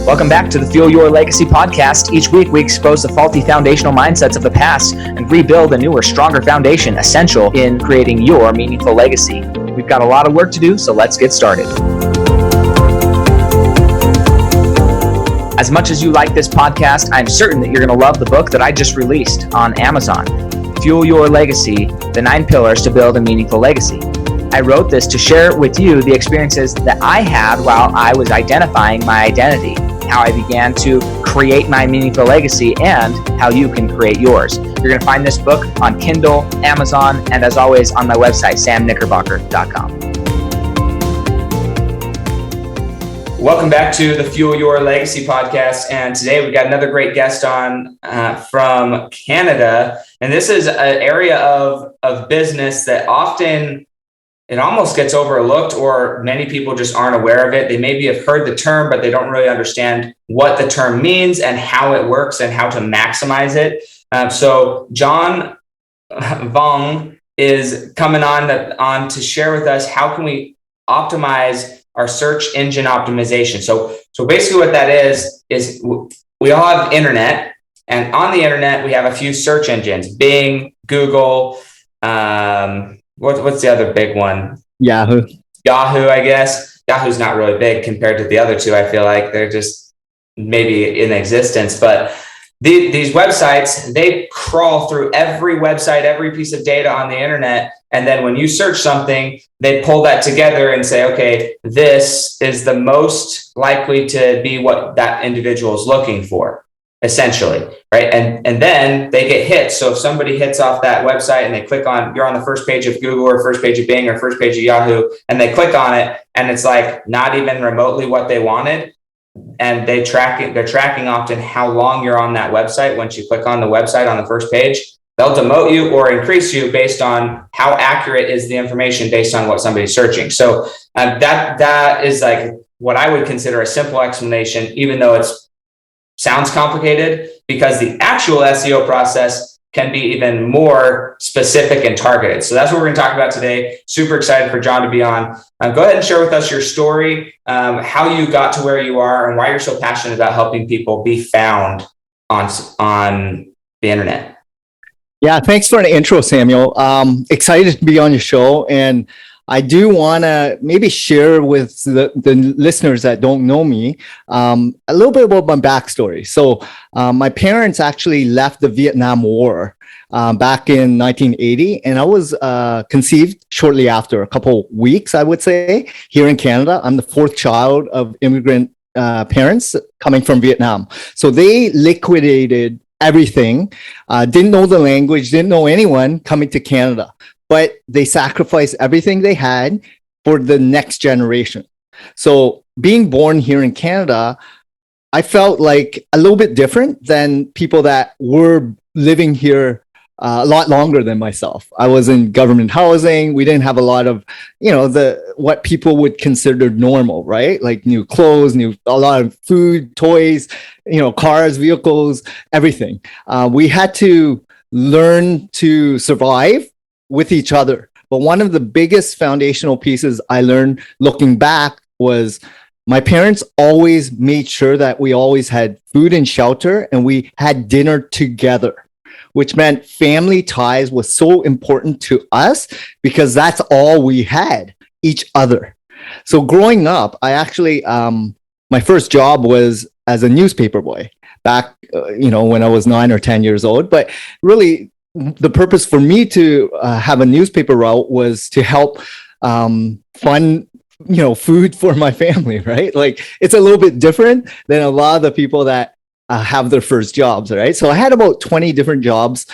Welcome back to the Fuel Your Legacy podcast. Each week, we expose the faulty foundational mindsets of the past and rebuild a newer, stronger foundation essential in creating your meaningful legacy. We've got a lot of work to do, so let's get started. As much as you like this podcast, I'm certain that you're going to love the book that I just released on Amazon, Fuel Your Legacy, The 9 Pillars to Build a Meaningful Legacy. I wrote this to share with you the experiences that I had while I was identifying my identity, how I began to create my meaningful legacy, and how you can create yours. You're going to find this book on Kindle, Amazon, and as always on my website, samknickerbocker.com. Welcome back to the Fuel Your Legacy podcast. And today we've got another great guest on from Canada. And this is an area of business that often it almost gets overlooked, or many people just aren't aware of it. They maybe have heard the term, but they don't really understand what the term means and how it works and how to maximize it. So John Vuong is coming on to share with us how can we optimize our search engine optimization. So basically what that is we all have internet, and on the internet, we have a few search engines, Bing, Google, what's the other big one? Yahoo, I guess. Yahoo's not really big compared to the other two. I feel like they're just maybe in existence, but these websites, they crawl through every website, every piece of data on the internet. And then when you search something, they pull that together and say, okay, this is the most likely to be what that individual is looking for, essentially, right? And then they get hits. So if somebody hits off that website and they click on, you're on the first page of Google or first page of Bing or first page of Yahoo, and they click on it and it's like not even remotely what they wanted. And they're tracking often how long you're on that website. Once you click on the website on the first page, they'll demote you or increase you based on how accurate is the information based on what somebody's searching. So that is like what I would consider a simple explanation, even though it sounds complicated, because the actual SEO process can be even more specific and targeted. So that's what we're going to talk about today. Super excited for John to be on. Go ahead and share with us your story, how you got to where you are, and why you're so passionate about helping people be found on the internet. Yeah, thanks for the intro, Samuel. Excited to be on your show. And I do want to maybe share with the listeners that don't know me a little bit about my backstory. So my parents actually left the Vietnam War back in 1980, and I was conceived shortly after, a couple weeks, I would say, here in Canada. I'm the fourth child of immigrant parents coming from Vietnam. So they liquidated everything, didn't know the language, didn't know anyone coming to Canada. But they sacrificed everything they had for the next generation. So being born here in Canada, I felt like a little bit different than people that were living here a lot longer than myself. I was in government housing. We didn't have a lot of, what people would consider normal, right? Like new clothes, a lot of food, toys, cars, vehicles, everything. We had to learn to survive with each other. But one of the biggest foundational pieces I learned looking back was my parents always made sure that we always had food and shelter, and we had dinner together, which meant family ties was so important to us because that's all we had, each other. So growing up, I actually, my first job was as a newspaper boy back, when I was 9 or 10 years old. But really, the purpose for me to have a newspaper route was to help fund, food for my family, right? Like it's a little bit different than a lot of the people that have their first jobs, right? So I had about 20 different jobs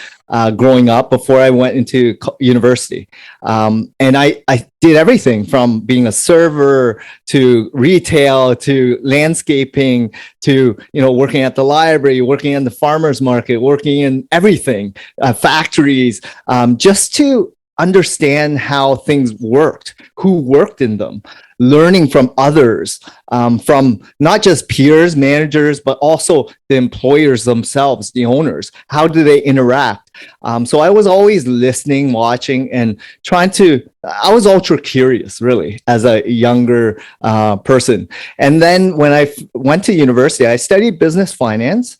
growing up before I went into university. And I did everything from being a server to retail to landscaping to, working at the library, working in the farmer's market, working in everything, factories, just to understand how things worked, who worked in them, learning from others, from not just peers, managers, but also the employers themselves, the owners. How do they interact? So I was always listening, watching, and I was ultra curious, really, as a younger person. And then when I went to university, I studied business finance,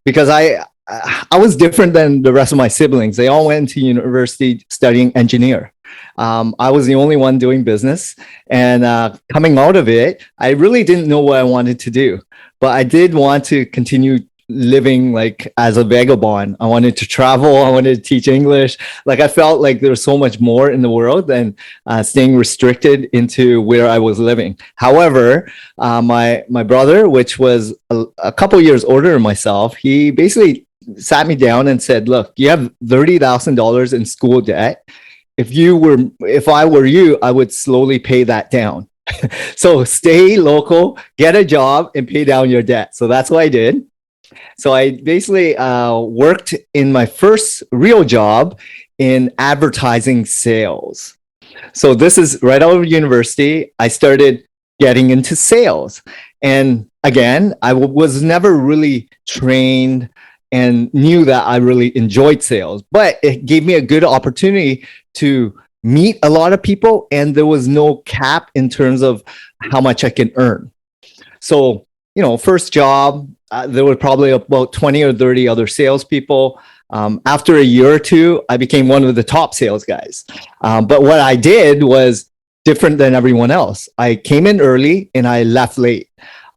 because I was different than the rest of my siblings. They all went to university studying engineer. I was the only one doing business. And coming out of it, I really didn't know what I wanted to do. But I did want to continue living like as a vagabond. I wanted to travel. I wanted to teach English. Like I felt like there was so much more in the world than staying restricted into where I was living. However, my brother, which was a couple years older than myself, he basically sat me down and said, look, you have $30,000 in school debt. If I were you, I would slowly pay that down. So stay local, get a job, and pay down your debt. So that's what I did. So I basically worked in my first real job in advertising sales. So this is right out of university. I started getting into sales. And again, I was never really trained and knew that I really enjoyed sales, but it gave me a good opportunity to meet a lot of people, and there was no cap in terms of how much I can earn. So, first job, there were probably about 20 or 30 other salespeople. After a year or two, I became one of the top sales guys. But what I did was different than everyone else. I came in early and I left late.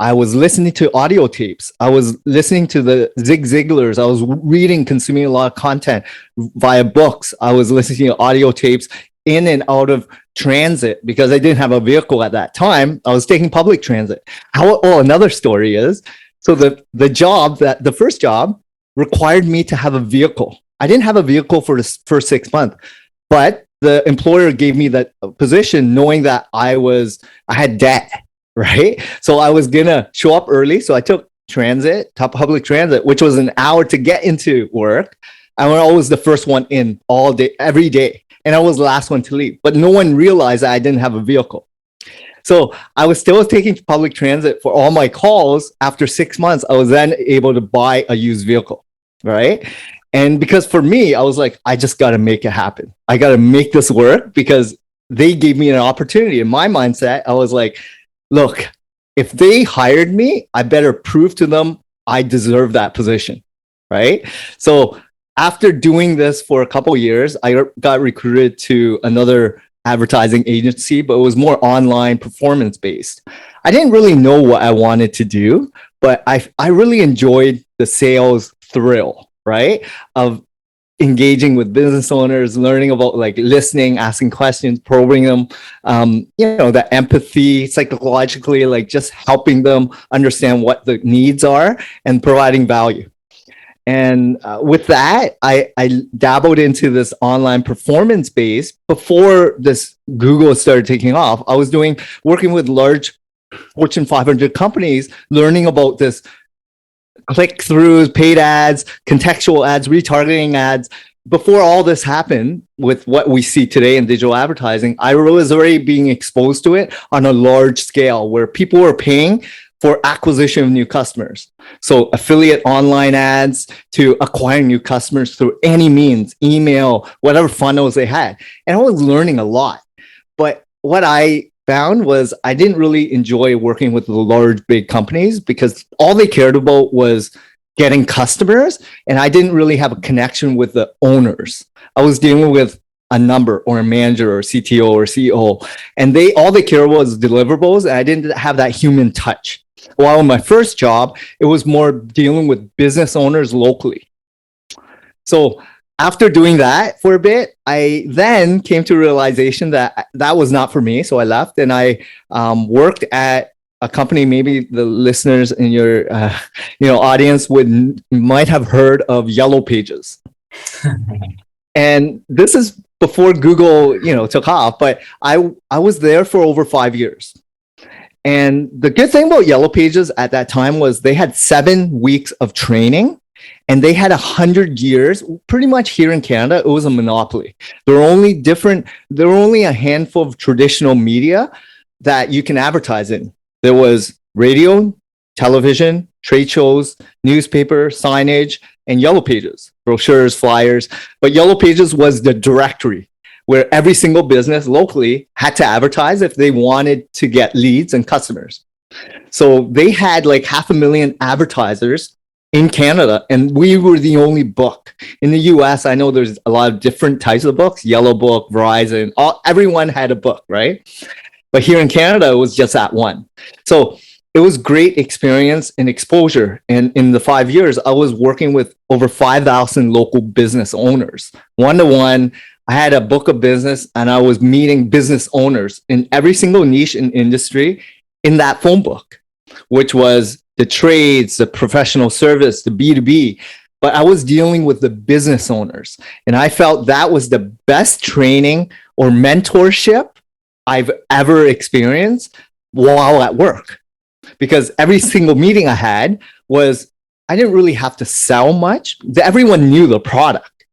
I was listening to audio tapes. I was listening to the Zig Ziglars. I was reading, consuming a lot of content via books. I was listening to audio tapes in and out of transit because I didn't have a vehicle at that time. I was taking public transit. Another story is, so the first job required me to have a vehicle. I didn't have a vehicle for the first 6 months, but the employer gave me that position knowing that I had debt. Right. So I was going to show up early. So I took public transit, which was an hour to get into work. I was always the first one in all day, every day. And I was the last one to leave. But no one realized that I didn't have a vehicle. So I was still taking public transit for all my calls. After 6 months, I was then able to buy a used vehicle. Right. And because for me, I was like, I just got to make it happen. I got to make this work because they gave me an opportunity. In my mindset, I was like, look, if they hired me, I better prove to them I deserve that position, right? So after doing this for a couple of years, I got recruited to another advertising agency, but it was more online performance based. I didn't really know what I wanted to do, but I really enjoyed the sales thrill, right? Of engaging with business owners, learning about like listening, asking questions, probing them, the empathy, psychologically, like just helping them understand what the needs are and providing value. And with that, I dabbled into this online performance base before this Google started taking off. I was working with large Fortune 500 companies, learning about this click-throughs, paid ads, contextual ads, retargeting ads. Before all this happened with what we see today in digital advertising, I was already being exposed to it on a large scale where people were paying for acquisition of new customers. So affiliate online ads to acquire new customers through any means, email, whatever funnels they had. And I was learning a lot. But what I found was I didn't really enjoy working with the large, big companies because all they cared about was getting customers. And I didn't really have a connection with the owners. I was dealing with a number or a manager or CTO or CEO, and all they care about was deliverables. And I didn't have that human touch. While in my first job, it was more dealing with business owners locally. So after doing that for a bit, I then came to a realization that that was not for me. So I left and I worked at a company. Maybe the listeners in your audience might have heard of Yellow Pages. And this is before Google took off, but I was there for over 5 years. And the good thing about Yellow Pages at that time was they had 7 weeks of training and they had 100 years. Pretty much here in Canada, it was a monopoly. There were only a handful of traditional media that you can advertise in. There was radio, television, trade shows, newspaper, signage, and Yellow Pages, brochures, flyers. But Yellow Pages was the directory where every single business locally had to advertise if they wanted to get leads and customers. So they had like 500,000 advertisers in Canada, and we were the only book. In the US, I know there's a lot of different types of books, Yellow Book, Verizon, everyone had a book, right? But here in Canada, it was just that one. So it was great experience and exposure. And in the 5 years, I was working with over 5,000 local business owners. One-to-one, I had a book of business, and I was meeting business owners in every single niche and industry in that phone book, which was the trades, the professional service, the B2B. But I was dealing with the business owners. And I felt that was the best training or mentorship I've ever experienced while at work. Because every single meeting I had was, I didn't really have to sell much. Everyone knew the product,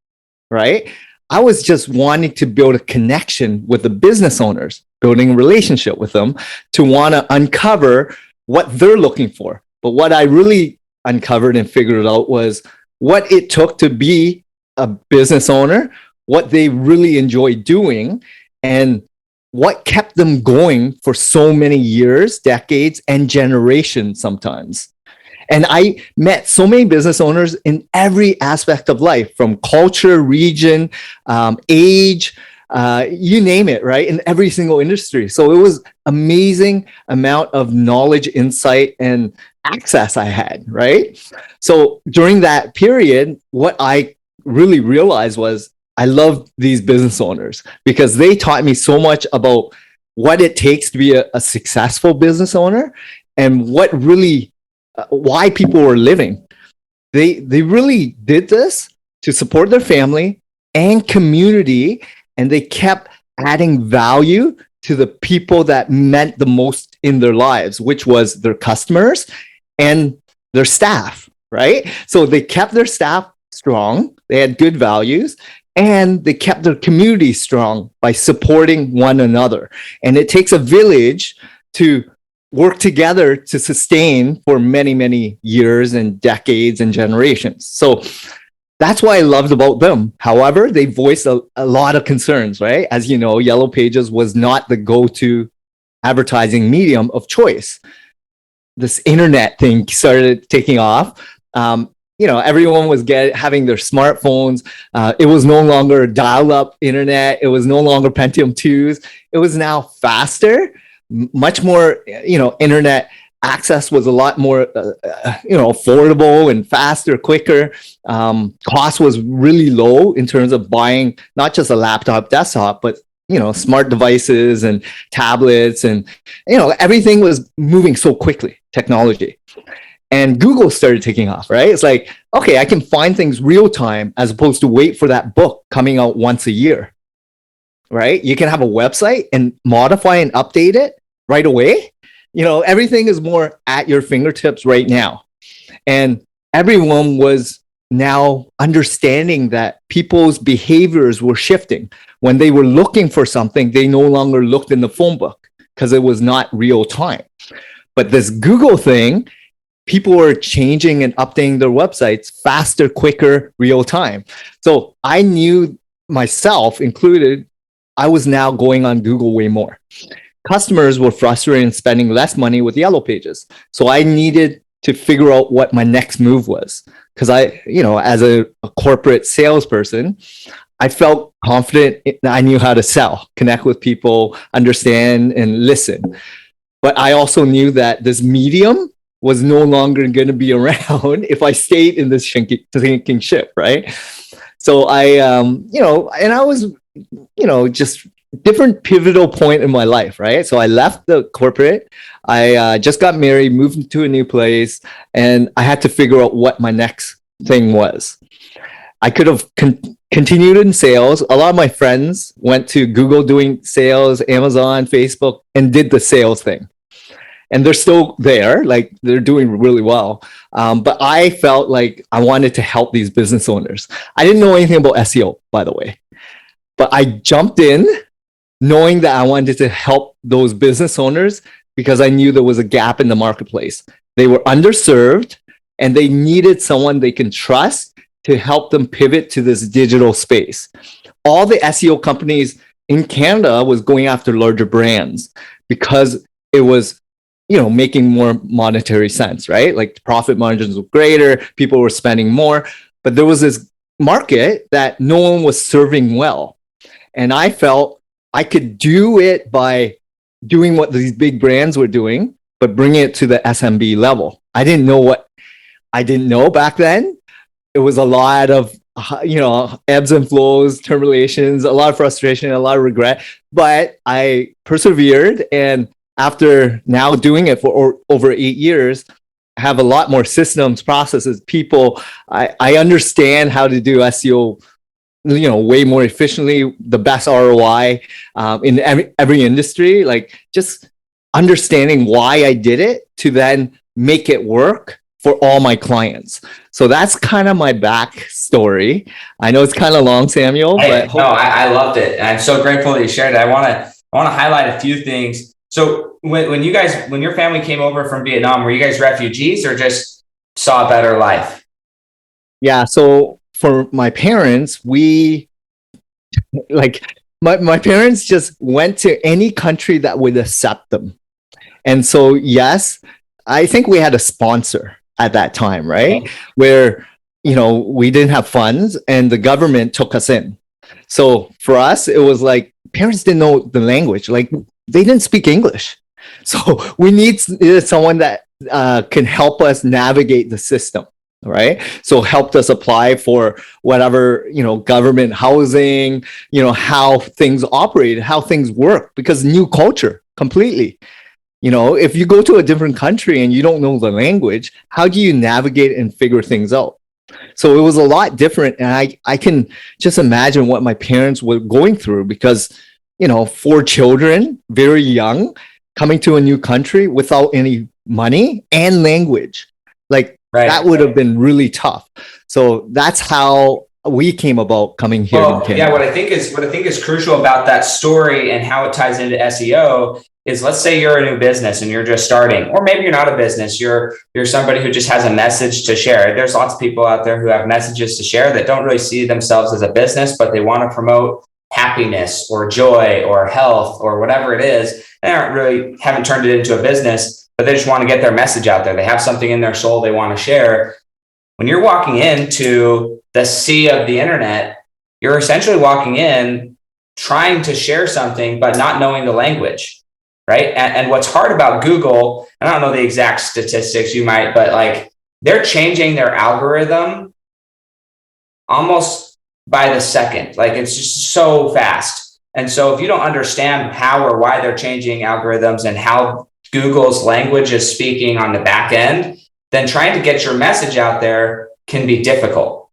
right? I was just wanting to build a connection with the business owners, building a relationship with them to want to uncover what they're looking for. But what I really uncovered and figured out was what it took to be a business owner, what they really enjoy doing, and what kept them going for so many years, decades, and generations sometimes. And I met so many business owners in every aspect of life, from culture, region, age, you name it, right? In every single industry. So it was amazing amount of knowledge, insight, and access I had, right? So during that period, what I really realized was I love these business owners because they taught me so much about what it takes to be a successful business owner and what really, why people were living. They really did this to support their family and community, and they kept adding value to the people that meant the most in their lives, which was their customers and their staff, right? So they kept their staff strong, they had good values, and they kept their community strong by supporting one another. And it takes a village to work together to sustain for many, many years and decades and generations. So that's what I loved about them. However, they voiced a lot of concerns, right? As you know, Yellow Pages was not the go-to advertising medium of choice. This internet thing started taking off. Everyone was having their smartphones. It was no longer dial-up internet. It was no longer Pentium 2s. It was now faster, much more, internet access was a lot more, affordable and faster, quicker. Cost was really low in terms of buying not just a laptop, desktop, but smart devices and tablets, and everything was moving so quickly, technology. And Google started taking off, right? It's like, okay, I can find things real time as opposed to wait for that book coming out once a year, right? You can have a website and modify and update it right away. Everything is more at your fingertips right now. And everyone was now understanding that people's behaviors were shifting. When they were looking for something, they no longer looked in the phone book because it was not real time. But this Google thing, people were changing and updating their websites faster, quicker, real time. So I knew myself included, I was now going on Google way more. Customers were frustrated and spending less money with Yellow Pages. So I needed to figure out what my next move was. Because as a corporate salesperson, I felt confident I knew how to sell, connect with people, understand, and listen. But I also knew that this medium was no longer going to be around if I stayed in this sinking ship, right? So I, and I was, just different pivotal point in my life, right? So I left the corporate, I just got married, moved to a new place, and I had to figure out what my next thing was. I could have continued in sales. A lot of my friends went to Google doing sales, Amazon, Facebook, and did the sales thing. and they're still there. Like they're doing really well. But I felt like I wanted to help these business owners. I didn't know anything about SEO, by the way, but I jumped in knowing that I wanted to help those business owners because I knew there was a gap in the marketplace. They were underserved and they needed someone they can trust to help them pivot to this digital space. All the SEO companies in Canada was going after larger brands because it was, making more monetary sense, right? Like profit margins were greater, people were spending more, but there was this market that no one was serving well. And I felt I could do it by doing what these big brands were doing, but bring it to the SMB level. I didn't know back then. It was a lot of, ebbs and flows, terminations, a lot of frustration, a lot of regret, but I persevered. And after now doing it for over 8 years, I have a lot more systems, processes, people. I understand how to do SEO way more efficiently, the best ROI in every industry, like just understanding why I did it to then make it work for all my clients. So that's kind of my backstory. I know it's kind of long, Samuel, but I loved it. And I'm so grateful that you shared it. I want to highlight a few things. So when your family came over from Vietnam, were you guys refugees or just saw a better life? Yeah. So for my parents, my parents just went to any country that would accept them. And so, yes, I think we had a sponsor at that time, right? Okay. Where, we didn't have funds and the government took us in. So for us, it was like parents didn't know the language. Like they didn't speak English. So we needed someone that can help us navigate the system. Right. So helped us apply for whatever, government housing, how things operate, how things work, because new culture completely. If you go to a different country and you don't know the language, how do you navigate and figure things out? So it was a lot different. And I can just imagine what my parents were going through because, 4 children, very young, coming to a new country without any money and language. Like, right. That would have been really tough. So that's how we came about coming here. Yeah, what I think is crucial about that story and how it ties into SEO is, let's say you're a new business and you're just starting, or maybe you're not a business. You're somebody who just has a message to share. There's lots of people out there who have messages to share that don't really see themselves as a business, but they want to promote happiness or joy or health or whatever it is. They haven't turned it into a business, but they just want to get their message out there. They have something in their soul they want to share. When you're walking into the sea of the internet, you're essentially walking in trying to share something, but not knowing the language, right? And what's hard about Google, and I don't know the exact statistics, you might, but like they're changing their algorithm almost by the second. Like it's just so fast. And so if you don't understand how or why they're changing algorithms and how Google's language is speaking on the back end, then trying to get your message out there can be difficult,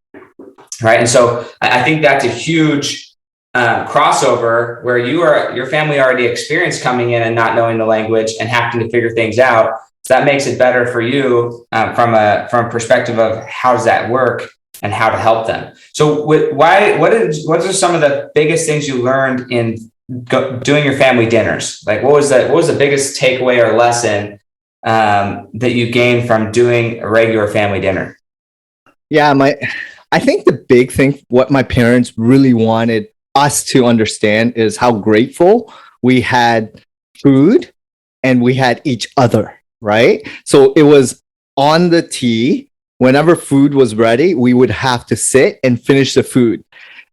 right? And so I think that's a huge crossover where your family already experienced coming in and not knowing the language and having to figure things out. So that makes it better for you from a perspective of how does that work and how to help them. So what are some of the biggest things you learned in doing your family dinners? Like what was the biggest takeaway or lesson that you gained from doing a regular family dinner? Yeah, I think the big thing, what my parents really wanted us to understand is how grateful we had food and we had each other, right? So it was on the T. Whenever food was ready, we would have to sit and finish the food.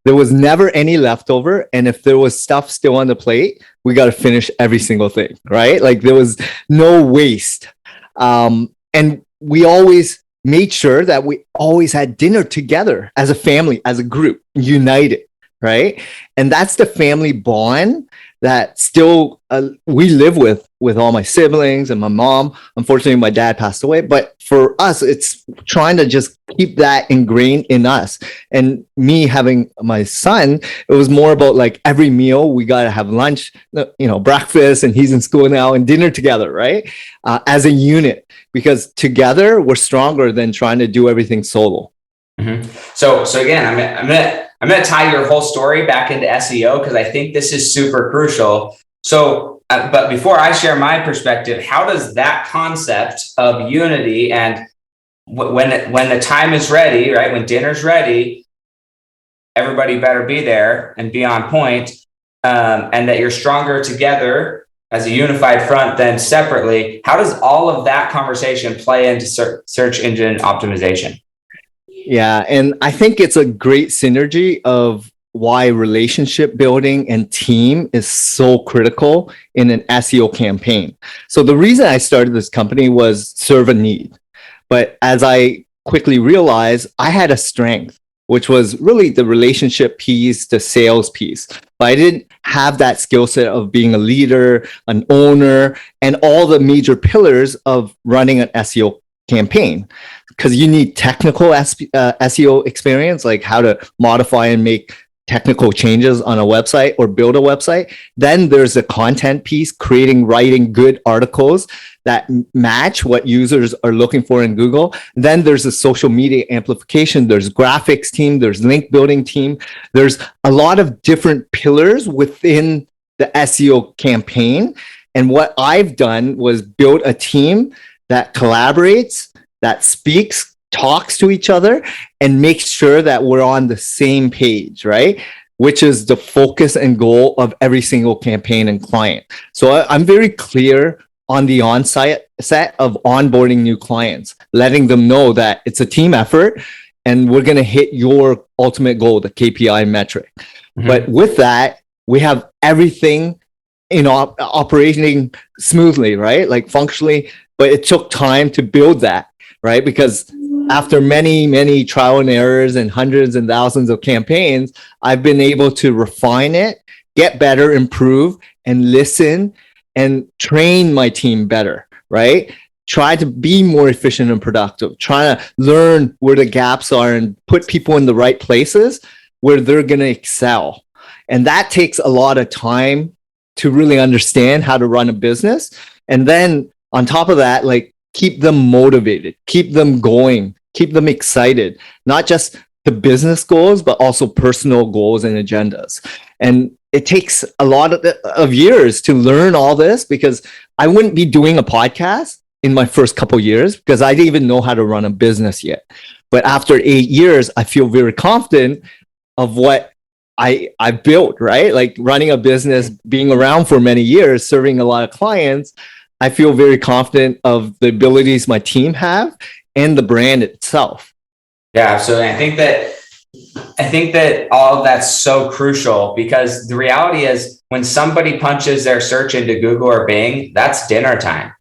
There was never any leftover. And if there was stuff still on the plate, we got to finish every single thing, right? Like there was no waste. And we always made sure that we always had dinner together as a family, as a group, united, right? And that's the family bond that still we live with all my siblings and my mom. Unfortunately, my dad passed away, but for us, it's trying to just keep that ingrained in us. And me having my son, it was more about like every meal we got to have lunch, breakfast, and he's in school now, and dinner together, right? As a unit, because together we're stronger than trying to do everything solo. Mm-hmm. So again, I'm gonna tie your whole story back into SEO because I think this is super crucial. So, but before I share my perspective, how does that concept of unity and when the time is ready, right? When dinner's ready, everybody better be there and be on point, and that you're stronger together as a unified front than separately. How does all of that conversation play into search engine optimization? Yeah, and I think it's a great synergy of why relationship building and team is so critical in an SEO campaign. So the reason I started this company was serve a need. But as I quickly realized, I had a strength, which was really the relationship piece, the sales piece. But I didn't have that skill set of being a leader, an owner, and all the major pillars of running an SEO campaign. Because you need technical SEO experience, like how to modify and make technical changes on a website or build a website. Then there's the content piece, writing good articles that match what users are looking for in Google. Then there's the social media amplification. There's graphics team. There's link building team. There's a lot of different pillars within the SEO campaign. And what I've done was build a team that collaborates, that speaks, talks to each other, and makes sure that we're on the same page, right? Which is the focus and goal of every single campaign and client. So I'm very clear on the on-site set of onboarding new clients, letting them know that it's a team effort and we're going to hit your ultimate goal, the KPI metric. Mm-hmm. But with that, we have everything operating smoothly, right? Like functionally, but it took time to build that. Right? Because after many, many trial and errors and hundreds and thousands of campaigns, I've been able to refine it, get better, improve, and listen and train my team better, right? Try to be more efficient and productive, try to learn where the gaps are and put people in the right places where they're going to excel. And that takes a lot of time to really understand how to run a business. And then on top of that, like, keep them motivated, keep them going, keep them excited, not just the business goals, but also personal goals and agendas. And it takes a lot of years to learn all this because I wouldn't be doing a podcast in my first couple of years because I didn't even know how to run a business yet. But after 8 years, I feel very confident of what I built, right? Like running a business, being around for many years, serving a lot of clients. I feel very confident of the abilities my team have and the brand itself. Yeah, absolutely. I think that all of that's so crucial because the reality is when somebody punches their search into Google or Bing, that's dinner time,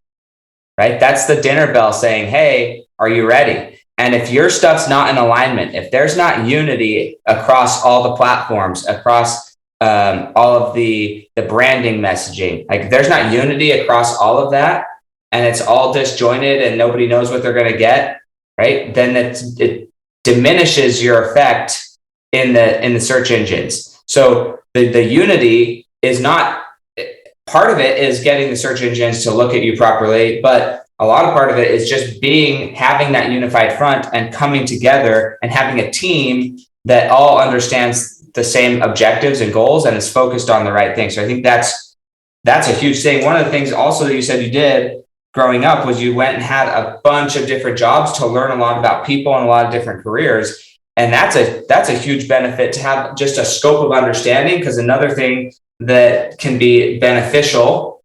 right? That's the dinner bell saying, hey, are you ready? And if your stuff's not in alignment, if there's not unity across all the platforms, across all of the branding messaging, like if there's not unity across all of that and it's all disjointed and nobody knows what they're going to get, right? Then it diminishes your effect in the search engines. So the unity is not part of it is getting the search engines to look at you properly, but a lot of part of it is just having that unified front and coming together and having a team that all understands the same objectives and goals and is focused on the right thing. So I think that's a huge thing. One of the things also that you said you did growing up was you went and had a bunch of different jobs to learn a lot about people and a lot of different careers. And that's a huge benefit to have just a scope of understanding, because another thing that can be beneficial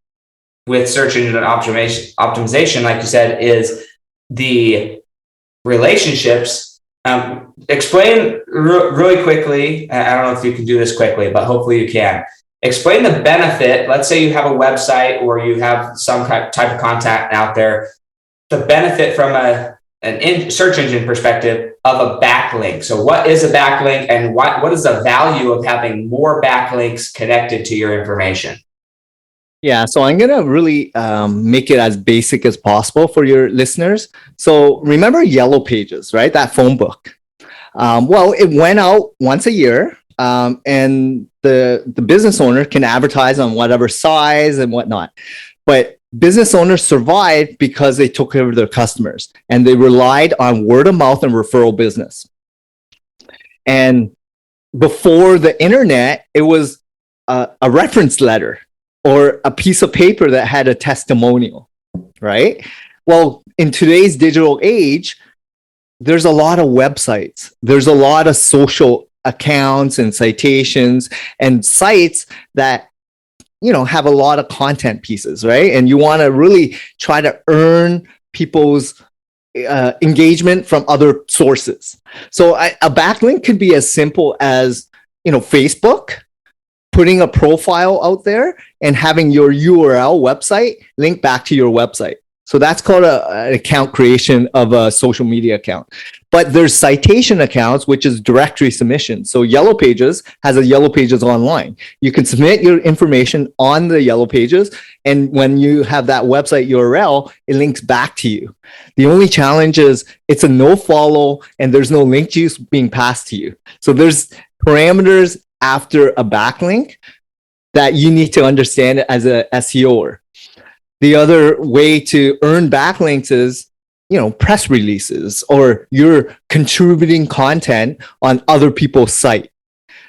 with search engine optimization, like you said, is the relationships. Explain really quickly. I don't know if you can do this quickly, but hopefully you can. Explain the benefit. Let's say you have a website or you have some type of contact out there. The benefit from an search engine perspective of a backlink. So what is a backlink and what is the value of having more backlinks connected to your information? Yeah, so I'm gonna really make it as basic as possible for your listeners. So remember Yellow Pages, right? That phone book. Well, it went out once a year, and the business owner can advertise on whatever size and whatnot. But business owners survived because they took care of their customers and they relied on word of mouth and referral business. And before the internet, it was a reference letter or a piece of paper that had a testimonial, right? Well, in today's digital age, there's a lot of websites, there's a lot of social accounts and citations and sites that have a lot of content pieces, right? And you want to really try to earn people's engagement from other sources. So a backlink could be as simple as Facebook, putting a profile out there and having your URL website link back to your website. So that's called an account creation of a social media account. But there's citation accounts, which is directory submission. So Yellow Pages has a Yellow Pages online. You can submit your information on the Yellow Pages. And when you have that website URL, it links back to you. The only challenge is it's a no follow and there's no link juice being passed to you. So there's parameters after a backlink that you need to understand as a SEOer. The other way to earn backlinks is, press releases or you're contributing content on other people's site.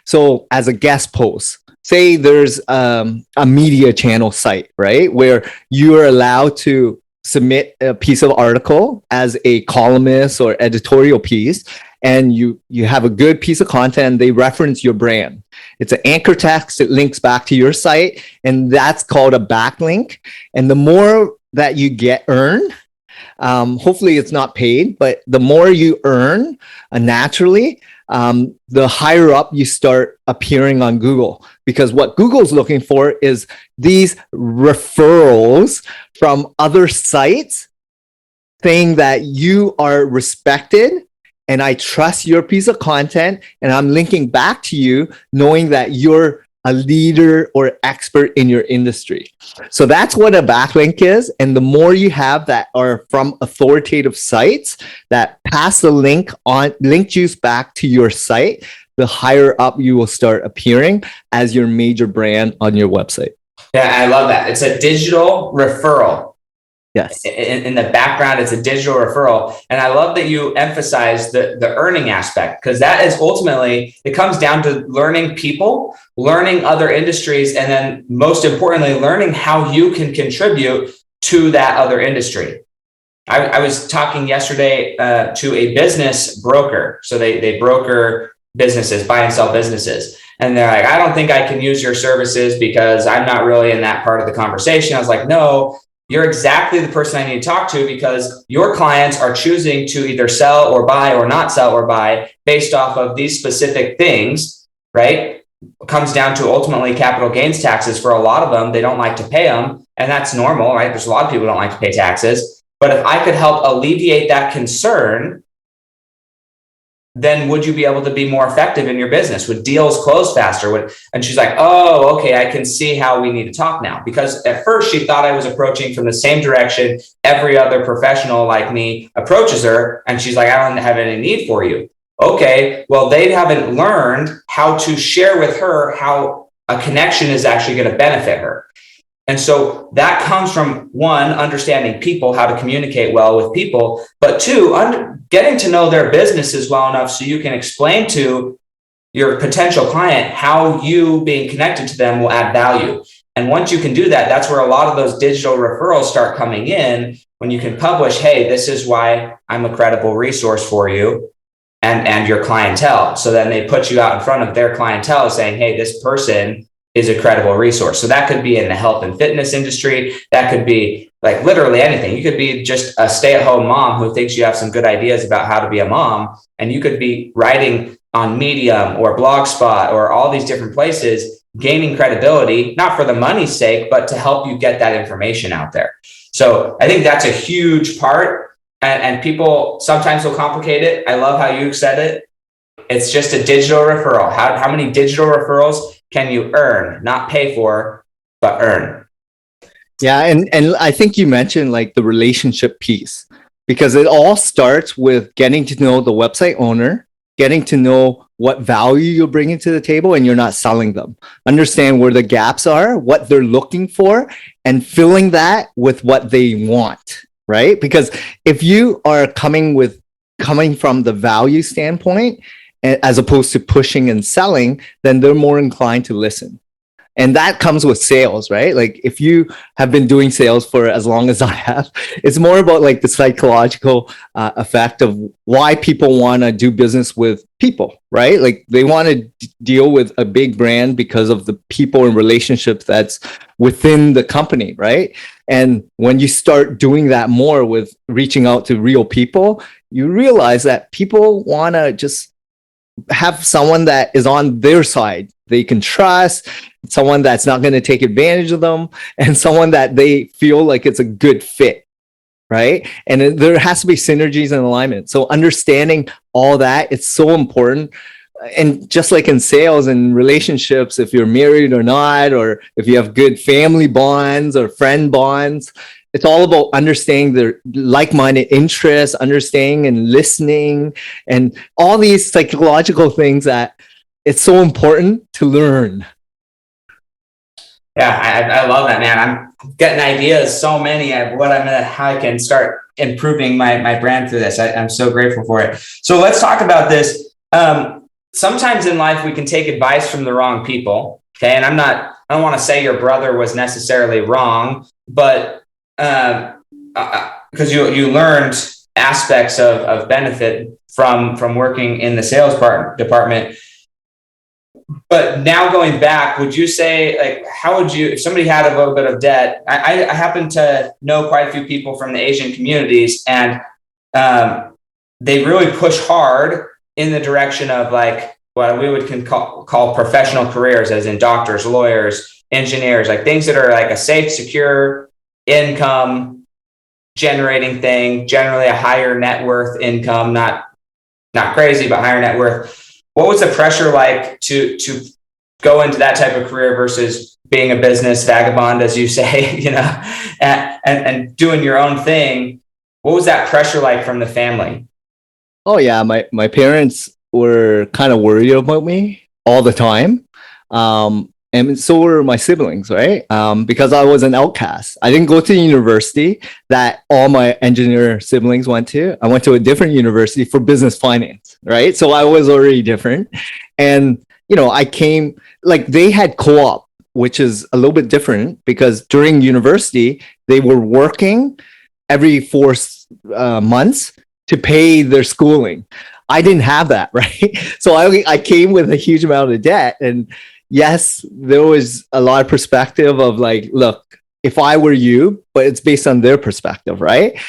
So as a guest post, say there's a media channel site, right? Where you are allowed to submit a piece of article as a columnist or editorial piece, and you have a good piece of content, they reference your brand. It's an anchor text, it links back to your site, and that's called a backlink. And the more that you earn, hopefully it's not paid, but the more you earn naturally, the higher up you start appearing on Google, because what Google's looking for is these referrals from other sites saying that you are respected and I trust your piece of content and I'm linking back to you knowing that you're a leader or expert in your industry. So that's what a backlink is. And the more you have that are from authoritative sites that pass the link juice back to your site, the higher up you will start appearing as your major brand on your website. Yeah, I love that. It's a digital referral. Yes. In the background, it's a digital referral. And I love that you emphasize the earning aspect, because that is ultimately, it comes down to learning people, learning other industries, and then most importantly, learning how you can contribute to that other industry. I was talking yesterday to a business broker. So they broker businesses, buy and sell businesses. And they're like, I don't think I can use your services because I'm not really in that part of the conversation. I was like, no, you're exactly the person I need to talk to, because your clients are choosing to either sell or buy or not sell or buy based off of these specific things, right? It comes down to ultimately capital gains taxes. For a lot of them, they don't like to pay them. And that's normal, right? There's a lot of people who don't like to pay taxes. But if I could help alleviate that concern, then would you be able to be more effective in your business? Would deals close faster? And she's like, oh, okay, I can see how we need to talk now. Because at first she thought I was approaching from the same direction every other professional like me approaches her. And she's like, I don't have any need for you. Okay, well, they haven't learned how to share with her how a connection is actually going to benefit her. And so that comes from, one, understanding people, how to communicate well with people, but two, getting to know their businesses well enough so you can explain to your potential client how you being connected to them will add value. And once you can do that, that's where a lot of those digital referrals start coming in, when you can publish, hey, this is why I'm a credible resource for you and your clientele. So then they put you out in front of their clientele saying, hey, this person is a credible resource. So that could be in the health and fitness industry. That could be like literally anything. You could be just a stay-at-home mom who thinks you have some good ideas about how to be a mom. And you could be writing on Medium or Blogspot or all these different places, gaining credibility, not for the money's sake, but to help you get that information out there. So I think that's a huge part. And people sometimes will complicate it. I love how you said it. It's just a digital referral. How many digital referrals can you earn, not pay for, but earn? Yeah, and I think you mentioned like the relationship piece, because it all starts with getting to know the website owner, getting to know what value you're bringing to the table, and you're not selling them. Understand where the gaps are, what they're looking for, and filling that with what they want, right? Because if you are coming from the value standpoint, as opposed to pushing and selling, then they're more inclined to listen. And that comes with sales, right? Like if you have been doing sales for as long as I have, it's more about like the psychological effect of why people want to do business with people, right? Like they want to deal with a big brand because of the people and relationships that's within the company, right? And when you start doing that more with reaching out to real people, you realize that people want to just have someone that is on their side they can trust, someone that's not going to take advantage of them, and someone that they feel like it's a good fit, right? And there has to be synergies and alignment. So understanding all that, it's so important. And just like in sales and relationships, if you're married or not, or if you have good family bonds or friend bonds, it's all about understanding their like-minded interests, understanding and listening, and all these psychological things that it's so important to learn. Yeah, I love that, man. I'm getting ideas, so many of what how I can start improving my brand through this. I'm so grateful for it. So let's talk about this. Sometimes in life we can take advice from the wrong people. Okay, and I don't want to say your brother was necessarily wrong, but because you learned aspects of benefit from working in the sales department. But now going back, would you say, like, how would you, if somebody had a little bit of debt? I happen to know quite a few people from the Asian communities, and they really push hard in the direction of like what we would call professional careers, as in doctors, lawyers, engineers, like things that are like a safe, secure income generating thing, generally a higher net worth income, not crazy, but higher net worth. What was the pressure like to go into that type of career versus being a business vagabond, as you say, and doing your own thing? What was that pressure like from the family? Oh yeah, my parents were kind of worried about me all the time. And so were my siblings, right? Because I was an outcast. I didn't go to the university that all my engineer siblings went to. I went to a different university for business finance, right? So I was already different. And, I came, like they had co-op, which is a little bit different because during university, they were working every 4 months to pay their schooling. I didn't have that, right? So I came with a huge amount of debt. And yes, there was a lot of perspective of like, look, if I were you, but it's based on their perspective, right?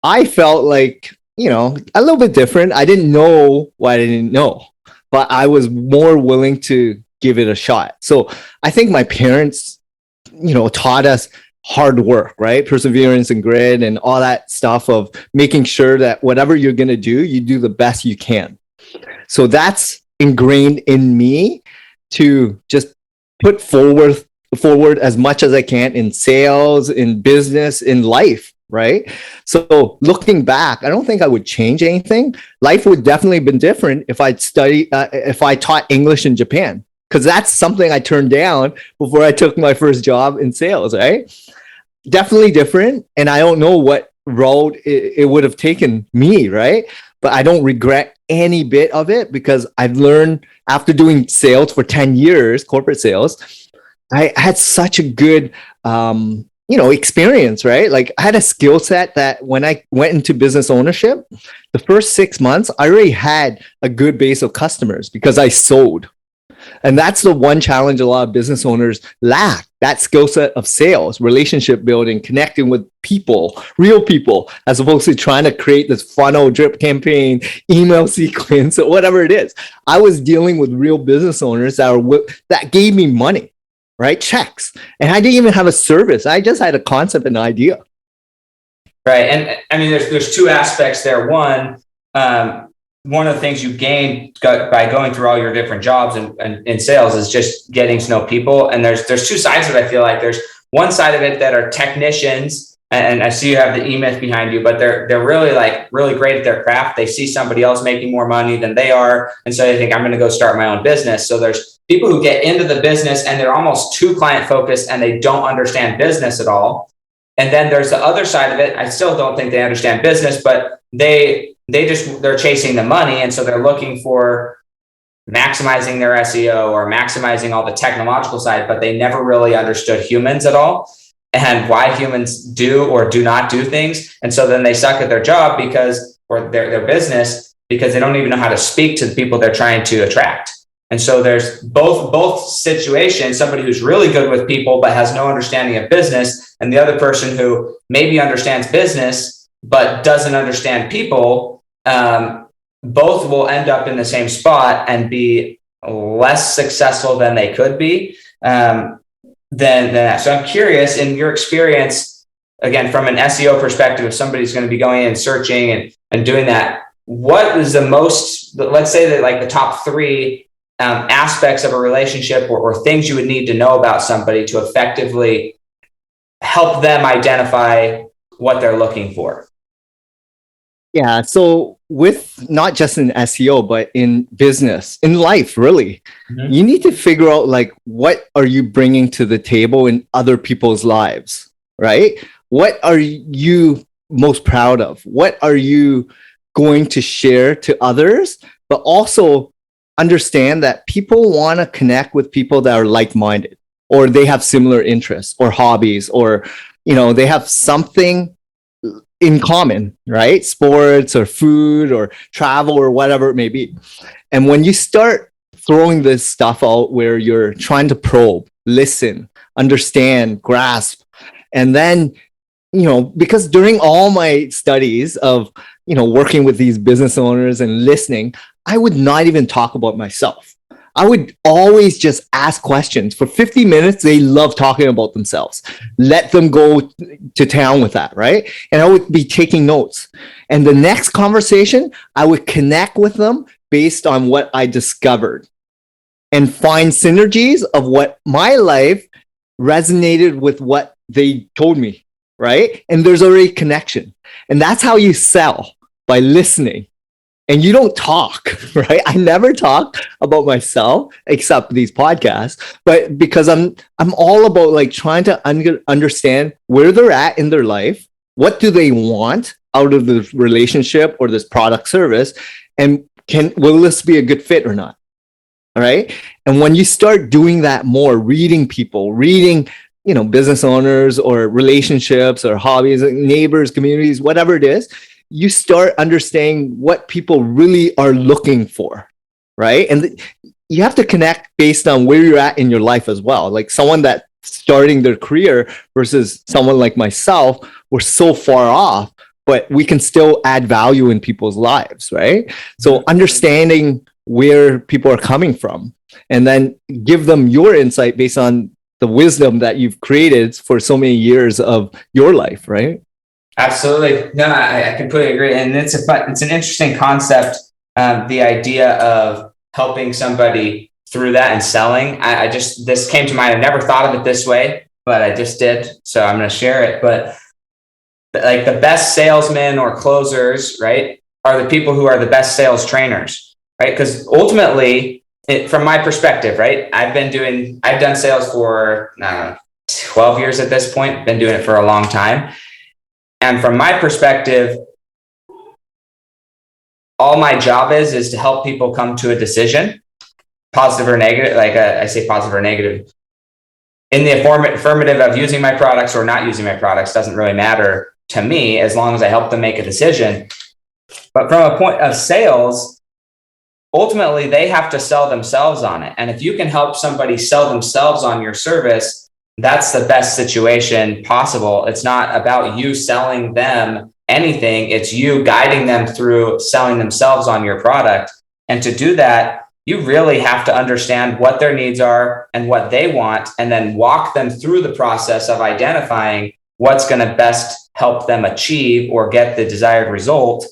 I felt like, a little bit different. I didn't know what I didn't know, but I was more willing to give it a shot. So I think my parents, taught us hard work, right? Perseverance and grit and all that stuff of making sure that whatever you're going to do, you do the best you can. So that's ingrained in me to just put forward as much as I can in sales, in business, in life, right? So looking back, I don't think I would change anything. Life would definitely have been different if if I taught English in Japan, because that's something I turned down before I took my first job in sales, right? Definitely different. And I don't know what road it would have taken me, right? But I don't regret any bit of it because I've learned after doing sales for 10 years, corporate sales, I had such a good, experience, right? Like I had a skill set that when I went into business ownership, the first 6 months, I already had a good base of customers because I sold. And that's the one challenge a lot of business owners lack, that skill set of sales, relationship building, connecting with people, real people, as opposed to trying to create this funnel drip campaign, email sequence, or whatever it is. I was dealing with real business owners that gave me money, right? Checks. And I didn't even have a service. I just had a concept and idea. Right. And I mean, there's two aspects there. One of the things you gain by going through all your different jobs and in sales is just getting to know people. And there's two sides of it. I feel like one side of it that are technicians, and I see you have the E-Myth behind you, but they're really great at their craft. They see somebody else making more money than they are, and so they think, I'm going to go start my own business. So there's people who get into the business and they're almost too client focused and they don't understand business at all. And then there's the other side of it. I still don't think they understand business, but they're chasing the money, and so they're looking for maximizing their SEO or maximizing all the technological side, but they never really understood humans at all and why humans do or do not do things. And so then they suck at their job or their business, because they don't even know how to speak to the people they're trying to attract. And so there's both situations, somebody who's really good with people but has no understanding of business, and the other person who maybe understands business but doesn't understand people. Both will end up in the same spot and be less successful than they could be than that. So I'm curious, in your experience, again, from an SEO perspective, if somebody's going to be going in and searching and doing that, what is the most, let's say that like the top three aspects of a relationship or things you would need to know about somebody to effectively help them identify what they're looking for? Yeah. So with not just in SEO, but in business, in life, really, you need to figure out like, what are you bringing to the table in other people's lives, right? What are you most proud of? What are you going to share to others? But also understand that people want to connect with people that are like-minded, or they have similar interests or hobbies, or, they have something in common, right? Sports or food or travel or whatever it may be. And when you start throwing this stuff out where you're trying to probe, listen, understand, grasp, and then, because during all my studies of, working with these business owners and listening, I would not even talk about myself. I would always just ask questions. For 50 minutes, they love talking about themselves. Let them go to town with that, right? And I would be taking notes. And the next conversation, I would connect with them based on what I discovered and find synergies of what my life resonated with what they told me, right? And there's already connection. And that's how you sell, by listening. And you don't talk, right? I never talk about myself except these podcasts, but because I'm all about like trying to understand where they're at in their life, what do they want out of the relationship or this product service, and will this be a good fit or not? All right. And when you start doing that more, reading people, business owners or relationships or hobbies, neighbors, communities, whatever it is, you start understanding what people really are looking for, right? And you have to connect based on where you're at in your life as well. Like someone that's starting their career versus someone like myself, we're so far off, but we can still add value in people's lives, right? So understanding where people are coming from, and then give them your insight based on the wisdom that you've created for so many years of your life, right? Absolutely. No, I completely agree. And it's an interesting concept. The idea of helping somebody through that and selling. This came to mind. I never thought of it this way, but I just did. So I'm going to share it. But like the best salesmen or closers, right, are the people who are the best sales trainers, right? Because ultimately, from my perspective, right, I've done sales for 12 years at this point, been doing it for a long time. And from my perspective, all my job is to help people come to a decision, positive or negative. Like I say positive or negative. In the affirmative of using my products or not using my products doesn't really matter to me as long as I help them make a decision. But from a point of sales, ultimately, they have to sell themselves on it. And if you can help somebody sell themselves on your service, that's the best situation possible. It's not about you selling them anything. It's you guiding them through selling themselves on your product. And to do that, you really have to understand what their needs are and what they want, and then walk them through the process of identifying what's going to best help them achieve or get the desired result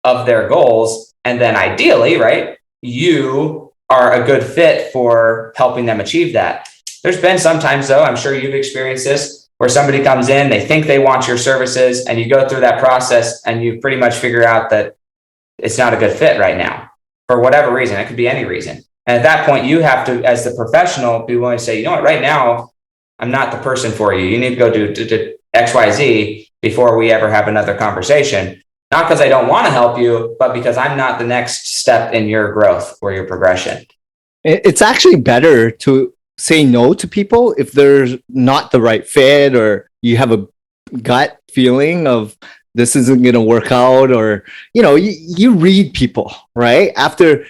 of their goals. And then ideally, right, you are a good fit for helping them achieve that. There's been sometimes though, I'm sure you've experienced this, where somebody comes in, they think they want your services, and you go through that process and you pretty much figure out that it's not a good fit right now for whatever reason. It could be any reason. And at that point, you have to, as the professional, be willing to say, you know what, right now, I'm not the person for you. You need to go do XYZ before we ever have another conversation. Not because I don't want to help you, but because I'm not the next step in your growth or your progression. It's actually better to say no to people if they're not the right fit, or you have a gut feeling of this isn't going to work out, or, you read people, right? After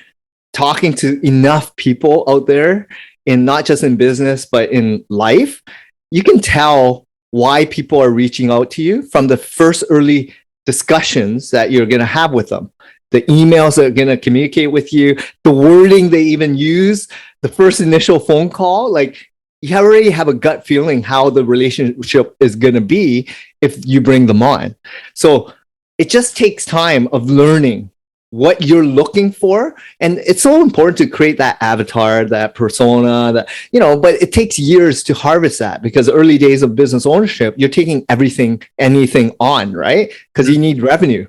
talking to enough people out there, in not just in business, but in life, you can tell why people are reaching out to you from the first early discussions that you're going to have with them, the emails that are going to communicate with you, the wording they even use, the first initial phone call. Like, you already have a gut feeling how the relationship is going to be if you bring them on. So it just takes time of learning what you're looking for. And it's so important to create that avatar, that persona, but it takes years to harvest that, because early days of business ownership, you're taking anything on, right? Because you need revenue.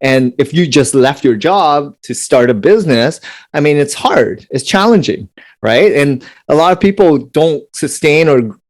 And if you just left your job to start a business, it's hard, it's challenging, right? And a lot of people don't sustain or,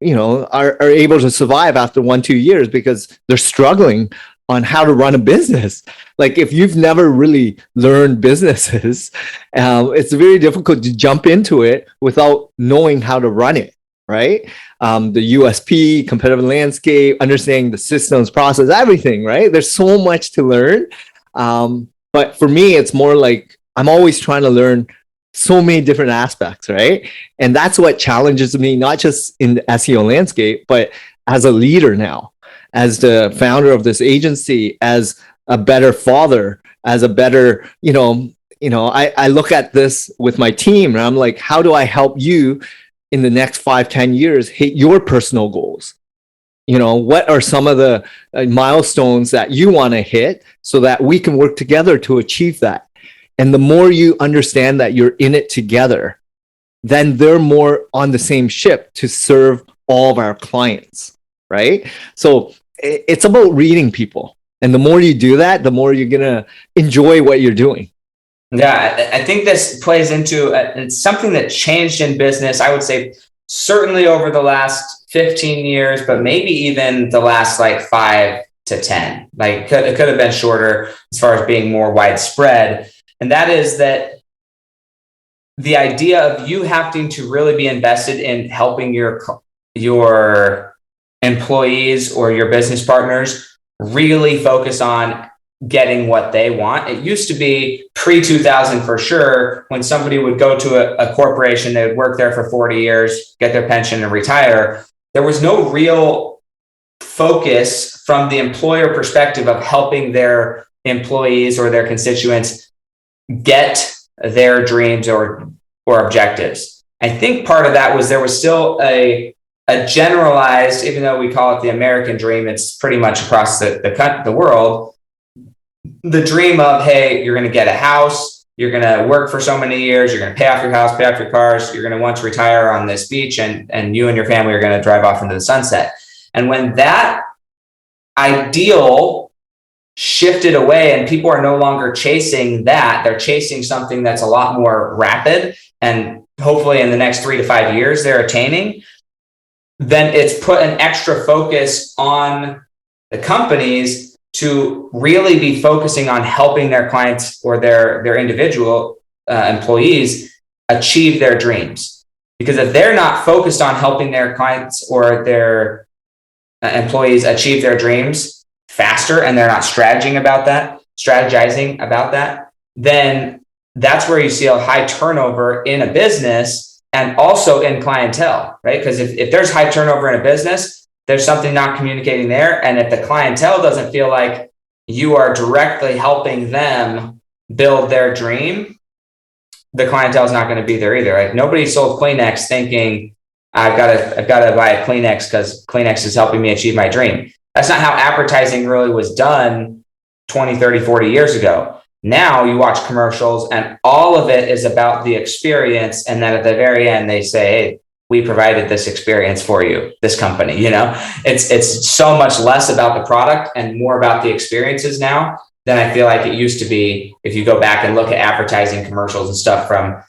are able to survive after 1-2 years because they're struggling on how to run a business. Like, if you've never really learned businesses, it's very difficult to jump into it without knowing how to run it, right? The USP, competitive landscape, understanding the systems, process, everything, right? There's so much to learn. But for me, it's more like I'm always trying to learn so many different aspects, right? And that's what challenges me, not just in the SEO landscape, but as a leader now, as the founder of this agency, as a better father, as a better, I look at this with my team and I'm like, how do I help you in the next 5-10 years hit your personal goals? What are some of the milestones that you want to hit so that we can work together to achieve that? And the more you understand that you're in it together, then they're more on the same ship to serve all of our clients, right? So it's about reading people. And the more you do that, the more you're going to enjoy what you're doing. Yeah, I think this plays into it's something that changed in business, I would say, certainly over the last 15 years, but maybe even the last 5 to 10. It could have been shorter as far as being more widespread. And that is that the idea of you having to really be invested in helping your employees or your business partners really focus on getting what they want. It used to be pre-2000 for sure, when somebody would go to a corporation, they would work there for 40 years, get their pension and retire. There was no real focus from the employer perspective of helping their employees or their constituents get their dreams or objectives. I think part of that was there was still a generalized, even though we call it the American dream, it's pretty much across the world, the dream of, hey, you're going to get a house, you're going to work for so many years, you're going to pay off your house, pay off your cars, you're going to want to retire on this beach, and you and your family are going to drive off into the sunset. And when that ideal shifted away and people are no longer chasing that, they're chasing something that's a lot more rapid and hopefully in the next 3 to 5 years they're attaining, then it's put an extra focus on the companies to really be focusing on helping their clients or their individual employees achieve their dreams. Because if they're not focused on helping their clients or their employees achieve their dreams faster, and they're not strategizing about that, then that's where you see a high turnover in a business and also in clientele, right? Because if there's high turnover in a business, there's something not communicating there. And if the clientele doesn't feel like you are directly helping them build their dream, the clientele is not going to be there either. Right? Nobody sold Kleenex thinking, I've got to buy a Kleenex because Kleenex is helping me achieve my dream. That's not how advertising really was done 20, 30, 40 years ago. Now you watch commercials and all of it is about the experience. And then at the very end, they say, hey, we provided this experience for you, this company. It's so much less about the product and more about the experiences now than I feel like it used to be. If you go back and look at advertising commercials and stuff from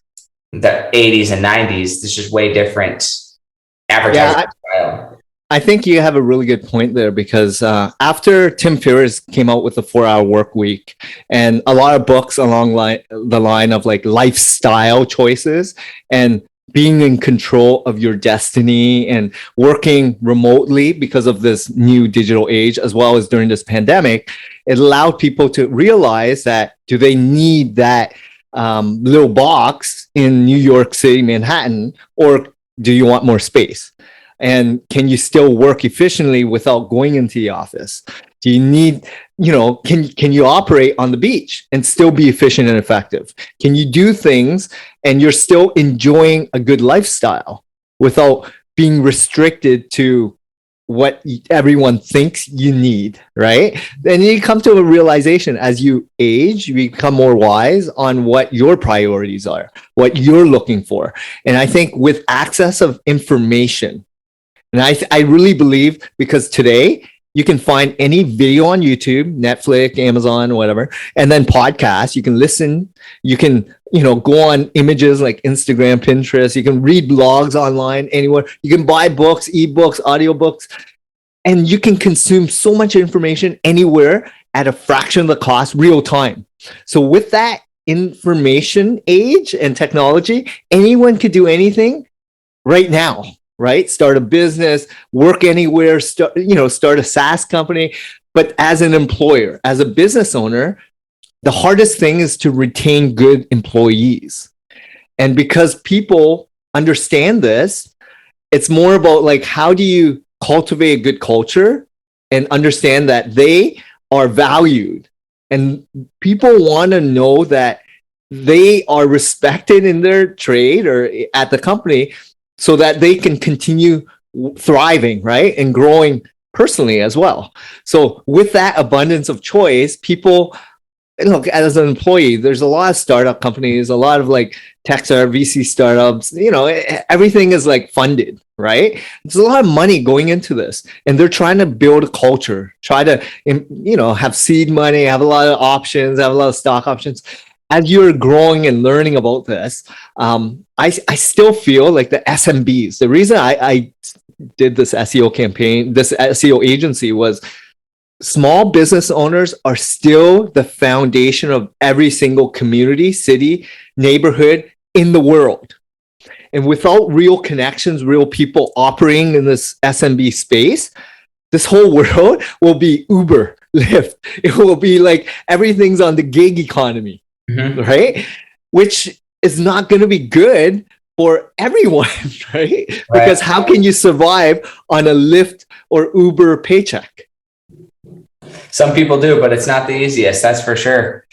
the 80s and 90s, this is way different advertising style. I think you have a really good point there, because after Tim Ferriss came out with the 4-hour work week and a lot of books along the line of like lifestyle choices and being in control of your destiny and working remotely because of this new digital age, as well as during this pandemic, it allowed people to realize that, do they need that little box in New York City, Manhattan, or do you want more space? And can you still work efficiently without going into the office? Do you need, can you operate on the beach and still be efficient and effective? Can you do things and you're still enjoying a good lifestyle without being restricted to what everyone thinks you need, right? Then you come to a realization as you age, you become more wise on what your priorities are, what you're looking for. And I think with access of information, and I really believe, because today you can find any video on YouTube, Netflix, Amazon, whatever, and then podcasts. You can listen. You can, go on images like Instagram, Pinterest. You can read blogs online anywhere. You can buy books, ebooks, audiobooks, and you can consume so much information anywhere at a fraction of the cost, real time. So with that information age and technology, anyone could do anything right now. Right? Start a business, work anywhere, start a SaaS company. But as an employer, as a business owner, the hardest thing is to retain good employees. And because people understand this, it's more about like, how do you cultivate a good culture and understand that they are valued, and people want to know that they are respected in their trade or at the company, so that they can continue thriving, right? And growing personally as well. So with that abundance of choice, people, look, as an employee, there's a lot of startup companies, a lot of like tech startup, VC startups, everything is like funded, right? There's a lot of money going into this, and they're trying to build a culture, try to, have seed money, have a lot of options, have a lot of stock options. As you're growing and learning about this, I still feel like the SMBs, the reason I did this SEO campaign, this SEO agency, was small business owners are still the foundation of every single community, city, neighborhood in the world. And without real connections, real people operating in this SMB space, this whole world will be Uber, Lyft. It will be like everything's on the gig economy. Mm-hmm. Right? Which is not going to be good for everyone, right? Because how can you survive on a Lyft or Uber paycheck? Some people do, but it's not the easiest, that's for sure.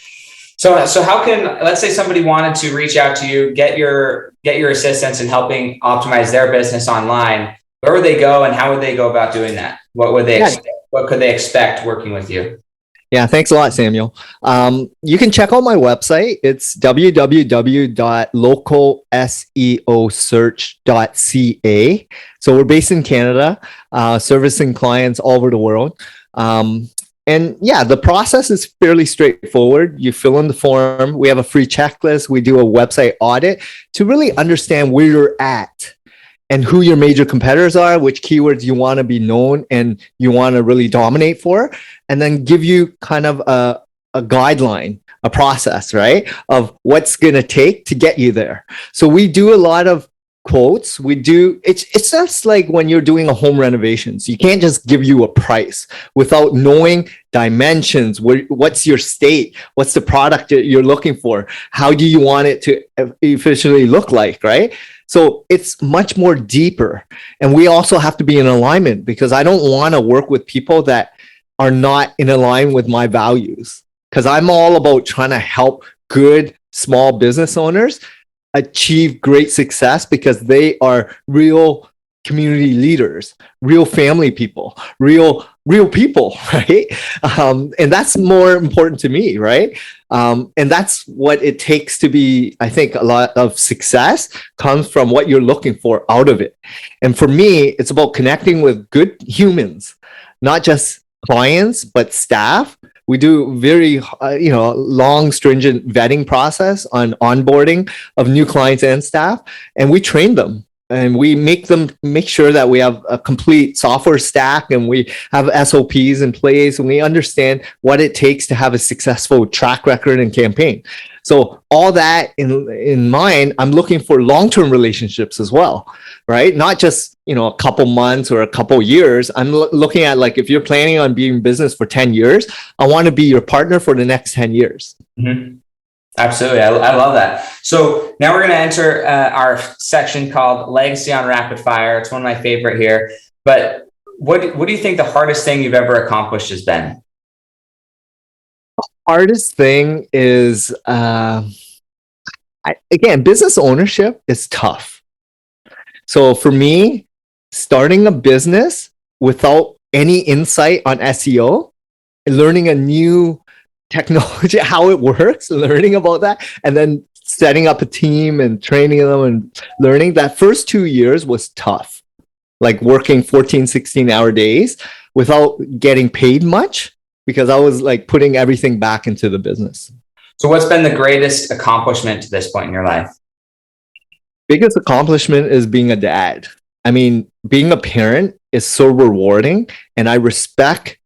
So how can, let's say somebody wanted to reach out to you, get your assistance in helping optimize their business online, where would they go and how would they go about doing that? What would they expect? What could they expect working with you? Yeah, thanks a lot, Samuel. You can check out my website. It's www.localseosearch.ca. So we're based in Canada, servicing clients all over the world. And yeah, the process is fairly straightforward. You fill in the form. We have a free checklist. We do a website audit to really understand where you're at and who your major competitors are, which keywords you want to be known and you want to really dominate for, and then give you kind of a guideline, a process, right, of what's going to take to get you there. So we do a lot of quotes. It's just like when you're doing a home renovations, you can't just give you a price without knowing dimensions. What's your state? What's the product that you're looking for? How do you want it to efficiently look like, right? So it's much more deeper. And we also have to be in alignment, because I don't want to work with people that are not in alignment with my values, because I'm all about trying to help good small business owners achieve great success, because they are real community leaders, real family people, real people, right? And that's more important to me, right? And that's what it takes to be, I think a lot of success comes from what you're looking for out of it. And for me, it's about connecting with good humans, not just clients, but staff. We do very, long, stringent vetting process on onboarding of new clients and staff, and we train them. And we make sure that we have a complete software stack and we have SOPs in place and we understand what it takes to have a successful track record and campaign. So all that in mind, I'm looking for long-term relationships as well, right? Not just, a couple months or a couple years. I'm looking at, like, if you're planning on being in business for 10 years, I want to be your partner for the next 10 years. Mm-hmm. Absolutely. I love that. So now we're going to enter our section called Legacy on Rapid Fire. It's one of my favorite here. But what do you think the hardest thing you've ever accomplished has been? The hardest thing is, again, business ownership is tough. So for me, starting a business without any insight on SEO, learning a new technology, how it works, learning about that, and then setting up a team and training them and learning, that first 2 years was tough. Like working 14, 16-hour days without getting paid much, because I was like putting everything back into the business. So what's been the greatest accomplishment to this point in your life? Biggest accomplishment is being a dad. I mean, being a parent is so rewarding, and I respect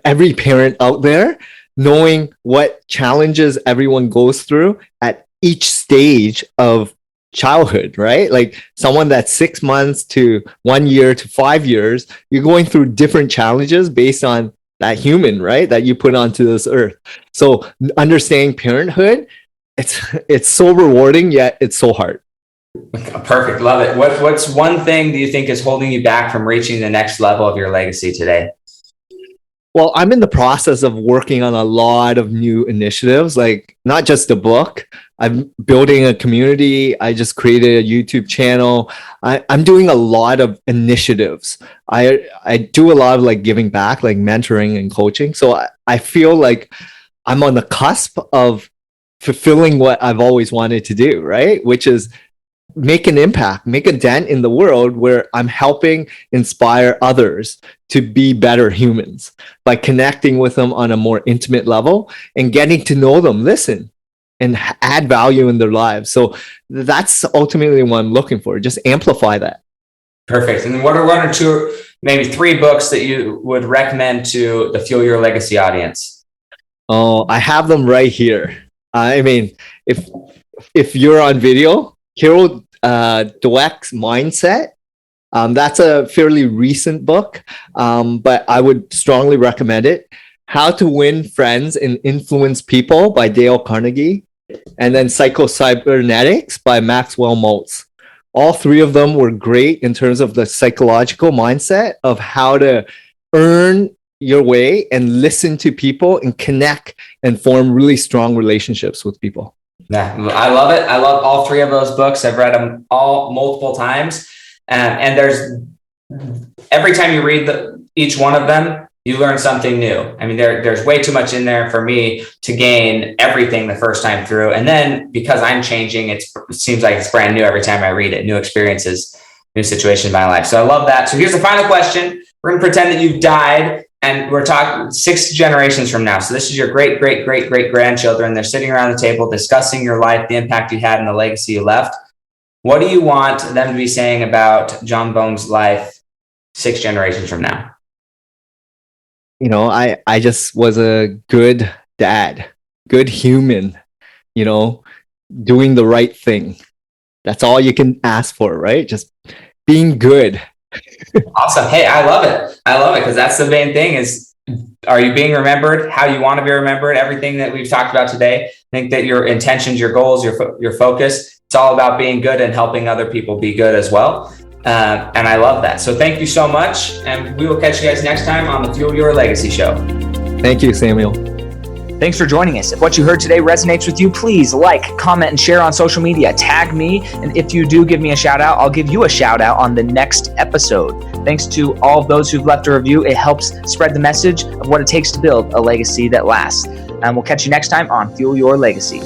every parent out there, knowing what challenges everyone goes through at each stage of childhood, right? Like someone that's 6 months to 1 year to 5 years, you're going through different challenges based on that human, right? That you put onto this earth. So understanding parenthood, it's so rewarding, yet it's so hard. Perfect. Love it. What's one thing do you think is holding you back from reaching the next level of your legacy today? Well, I'm in the process of working on a lot of new initiatives, like not just a book. I'm building a community. I just created a YouTube channel. I'm doing a lot of initiatives. I do a lot of like giving back, like mentoring and coaching. So I feel like I'm on the cusp of fulfilling what I've always wanted to do, right? Which is make an impact, make a dent in the world where I'm helping inspire others to be better humans by connecting with them on a more intimate level and getting to know them, listen, and add value in their lives. So that's ultimately what I'm looking for. Just amplify that. Perfect. And what are one or two, maybe 3 books that you would recommend to the Fuel Your Legacy audience? Oh, I have them right here. I mean, if you're on video, Carol Dweck's Mindset. That's a fairly recent book, but I would strongly recommend it. How to Win Friends and Influence People by Dale Carnegie, and then Psycho-Cybernetics by Maxwell Maltz. All 3 of them were great in terms of the psychological mindset of how to earn your way and listen to people and connect and form really strong relationships with people. Yeah, I love it. I love all 3 of those books. I've read them all multiple times. And there's every time you read each one of them, you learn something new. I mean, there's way too much in there for me to gain everything the first time through. And then because I'm changing, it seems like it's brand new every time I read it, new experiences, new situations in my life. So I love that. So here's the final question. We're going to pretend that you've died. And we're talking 6 generations from now. So this is your great, great, great, great grandchildren. They're sitting around the table discussing your life, the impact you had, and the legacy you left. What do you want them to be saying about John Vuong's life 6 generations from now? I just was a good dad, good human, doing the right thing. That's all you can ask for, right? Just being good. Awesome. Hey, I love it. I love it because that's the main thing is, are you being remembered how you want to be remembered? Everything that we've talked about today, I think that your intentions, your goals, your focus, it's all about being good and helping other people be good as well. And I love that. So thank you so much. And we will catch you guys next time on the Fuel Your Legacy Show. Thank you, Samuel. Thanks for joining us. If what you heard today resonates with you, please like, comment, and share on social media. Tag me, and if you do give me a shout out, I'll give you a shout out on the next episode. Thanks to all of those who've left a review. It helps spread the message of what it takes to build a legacy that lasts. And we'll catch you next time on Fuel Your Legacy.